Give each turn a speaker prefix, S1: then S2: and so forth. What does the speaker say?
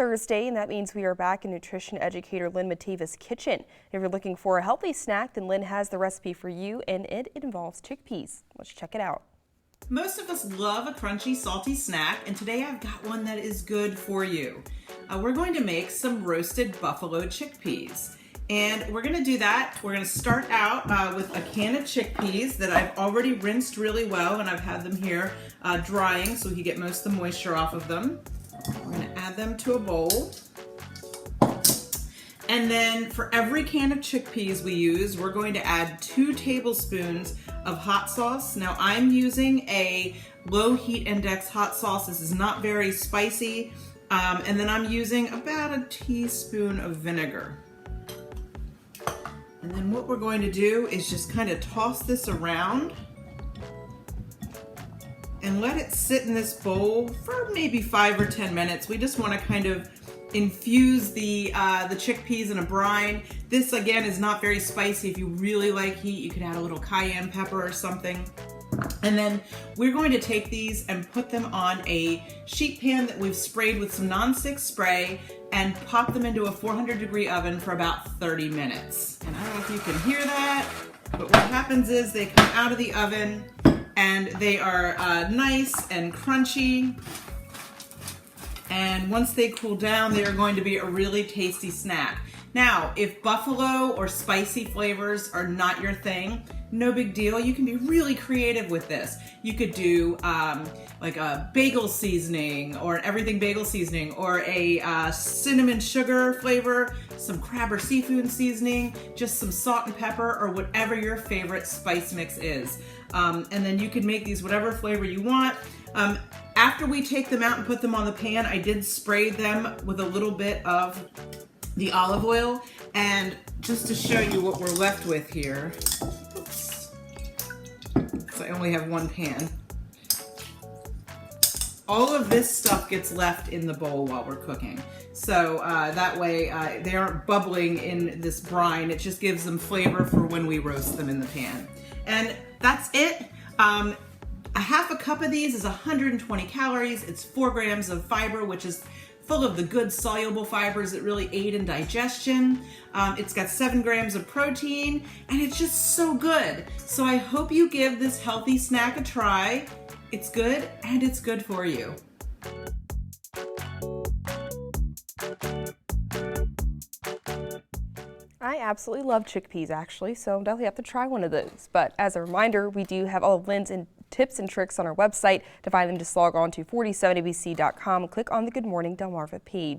S1: Thursday, and that means we are back in nutrition educator Lynn Matava's kitchen. If you're looking for a healthy snack, then Lynn has the recipe for you, and it involves chickpeas. Let's check it out.
S2: Most of us love a crunchy, salty snack, and today I've got one that is good for you. We're going to make some roasted buffalo chickpeas. And we're going to do that. We're going to start out with a can of chickpeas that I've already rinsed really well, and I've had them here drying so we can get most of the moisture off of them. We're going to add them to a bowl. And then for every can of chickpeas we use, we're going to add 2 tablespoons of hot sauce. Now I'm using a low heat index hot sauce. This is not very spicy. And then I'm using about a teaspoon of vinegar. And then what we're going to do is just kind of toss this around and let it sit in this bowl for maybe 5 or 10 minutes. We just want to kind of infuse the chickpeas in a brine. This again is not very spicy. If you really like heat, you could add a little cayenne pepper or something. And then we're going to take these and put them on a sheet pan that we've sprayed with some nonstick spray and pop them into a 400-degree oven for about 30 minutes. And I don't know if you can hear that, but what happens is they come out of the oven and they are nice and crunchy. And once they cool down, they are going to be a really tasty snack. Now, if buffalo or spicy flavors are not your thing, no big deal. You can be really creative with this. You could do like a bagel seasoning or an everything bagel seasoning, or a cinnamon sugar flavor, some crab or seafood seasoning, just some salt and pepper, or whatever your favorite spice mix is. And then you can make these whatever flavor you want. After we take them out and put them on the pan, I did spray them with a little bit of the olive oil. And just to show you what we're left with here, oops, so I only have one pan. All of this stuff gets left in the bowl while we're cooking. So that way they aren't bubbling in this brine. It just gives them flavor for when we roast them in the pan. And that's it. A half a cup of these is 120 calories. It's 4 grams of fiber, which is full of the good soluble fibers that really aid in digestion. It's got 7 grams of protein, and it's just so good. So I hope you give this healthy snack a try. It's good, and it's good for you.
S1: I absolutely love chickpeas, actually, so definitely have to try one of those. But as a reminder, we do have all of Lynn's tips and tricks on our website. To find them, just log on to 47abc.com and click on the Good Morning Delmarva page.